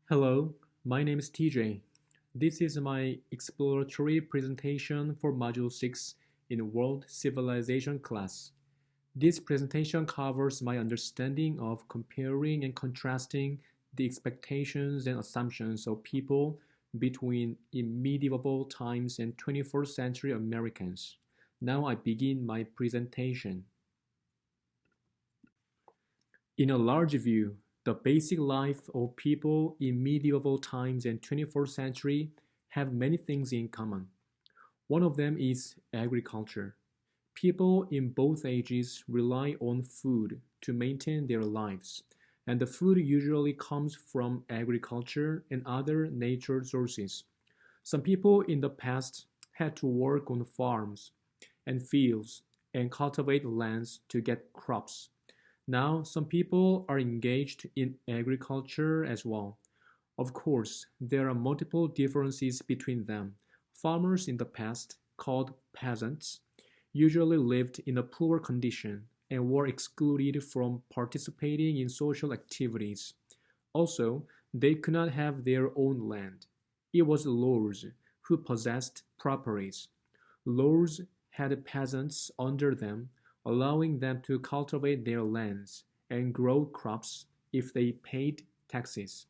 Hello, my name is TJ. This is my exploratory presentation for Module 6 in World Civilization class. This presentation covers my understanding of comparing and contrasting the expectations and assumptions of people between in medieval times and 21st century Americans. Now I begin my presentation. In a large view, the basic life of people in medieval times and 21st century have many things in common. One of them is agriculture. People in both ages rely on food to maintain their lives, and the food usually comes from agriculture and other nature sources. Some people in the past had to work on farms and fields and cultivate lands to get crops. Now, some people are engaged in agriculture as well. Of course, there are multiple differences between them. Farmers in the past, called peasants, usually lived in a poor condition and were excluded from participating in social activities. Also, they could not have their own land. It was lords who possessed properties. Lords had peasants under them, allowing them to cultivate their lands and grow crops if they paid taxes.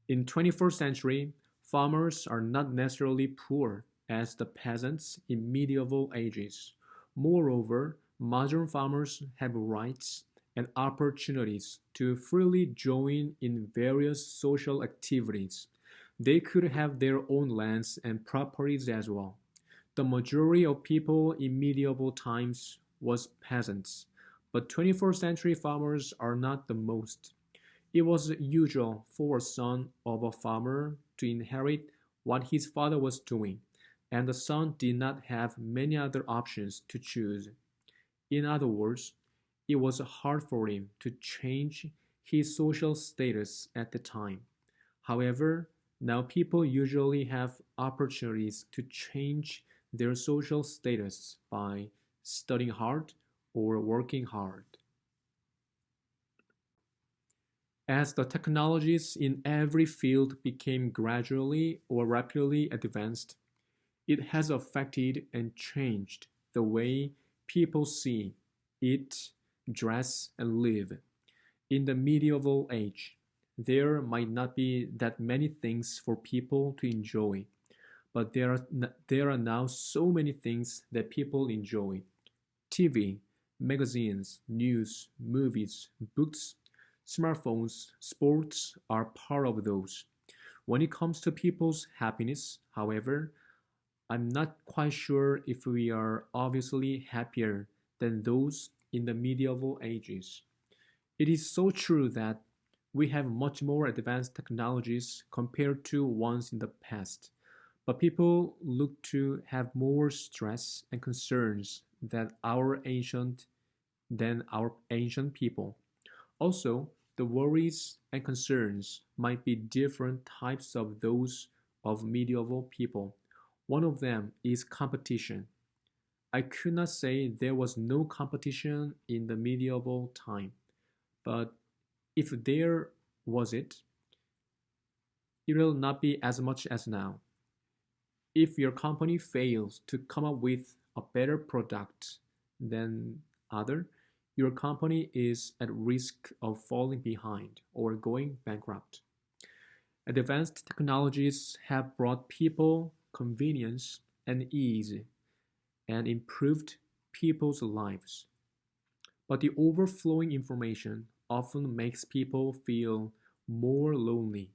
In 21st century, farmers are not necessarily poor as the peasants in medieval ages. Moreover, modern farmers have rights and opportunities to freely join in various social activities. They could have their own lands and properties as well. The majority of people in medieval times was peasants, but 21st century farmers are not the most. It was usual for a son of a farmer to inherit what his father was doing, and the son did not have many other options to choose. In other words, it was hard for him to change his social status at the time. However, now people usually have opportunities to change their social status by studying hard or working hard. As the technologies in every field became gradually or rapidly advanced, it has affected and changed the way people see, eat, dress, and live. In the medieval age, there might not be that many things for people to enjoy, but there are now so many things that people enjoy. TV, magazines, news, movies, books, smartphones, sports are part of those. When it comes to people's happiness, however, I'm not quite sure if we are obviously happier than those in the medieval ages. It is so true that we have much more advanced technologies compared to ones in the past, but people look to have more stress and concerns than our ancient people. Also, the worries and concerns might be different types of those of medieval people. One of them is competition. I could not say there was no competition in the medieval time, but if there was it will not be as much as now. If your company fails to come up with a better product than other, your company is at risk of falling behind or going bankrupt. Advanced technologies have brought people convenience and ease and improved people's lives. But the overflowing information often makes people feel more lonely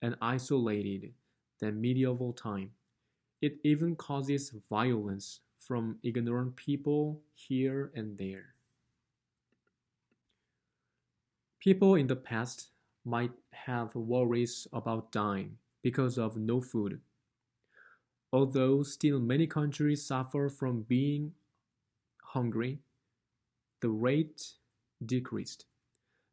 and isolated than medieval time. It even causes violence from ignorant people here and there. People in the past might have worries about dying because of no food. Although still many countries suffer from being hungry, the rate decreased.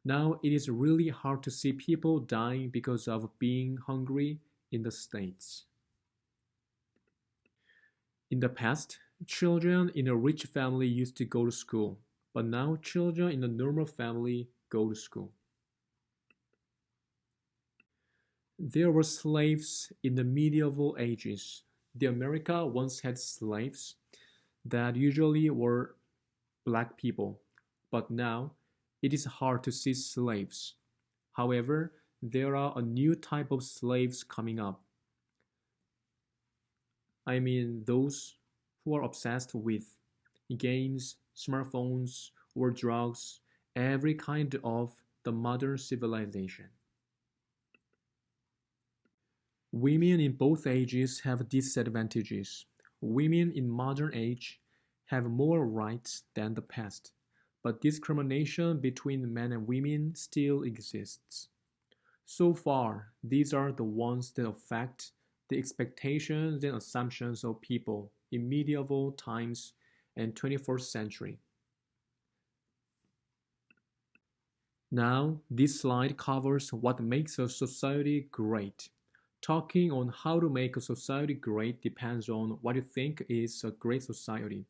Now it is really hard to see people dying because of being hungry in the States. In the past, children in a rich family used to go to school, but now children in a normal family go to school. There were slaves in the medieval ages. The America once had slaves that usually were black people, but now it is hard to see slaves. However, there are a new type of slaves coming up. I mean, those who are obsessed with games, smartphones, or drugs, every kind of the modern civilization. Women in both ages have disadvantages. Women in modern age have more rights than the past, but discrimination between men and women still exists. So far, these are the ones that affect the expectations and assumptions of people in medieval times and 21st century. Now, this slide covers what makes a society great. Talking on how to make a society great depends on what you think is a great society.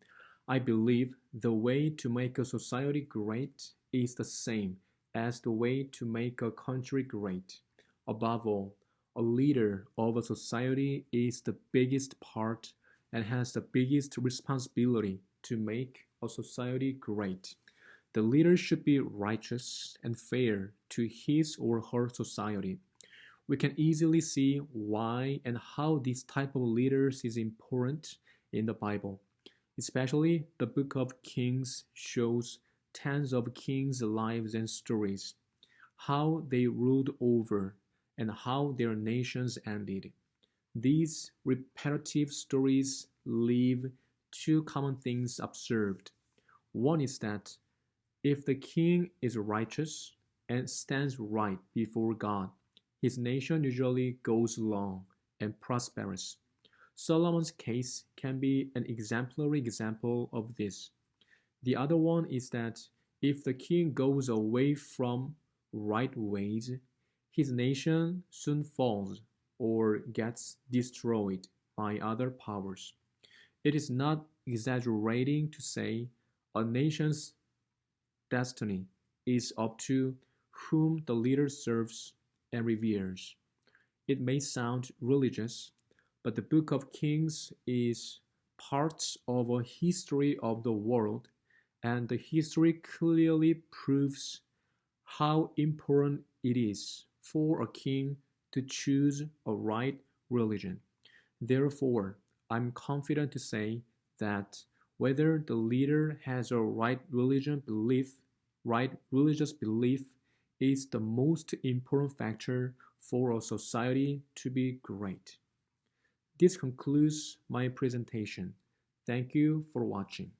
I believe the way to make a society great is the same as the way to make a country great. Above all, a leader of a society is the biggest part and has the biggest responsibility to make a society great. The leader should be righteous and fair to his or her society. We can easily see why and how this type of leaders is important in the Bible. Especially the book of Kings shows tens of kings' lives and stories, how they ruled over and how their nations ended. These repetitive stories leave two common things observed. One is that if the king is righteous and stands right before God, his nation usually goes long and prosperous. Solomon's case can be an exemplary example of this. The other one is that if the king goes away from right ways, his nation soon falls or gets destroyed by other powers. It is not exaggerating to say a nation's destiny is up to whom the leader serves and reveres. It may sound religious, but the Book of Kings is part of a history of the world, and the history clearly proves how important it is for a king to choose a right religion. Therefore, I'm confident to say that whether the leader has a right religious belief is the most important factor for a society to be great. This concludes my presentation. Thank you for watching.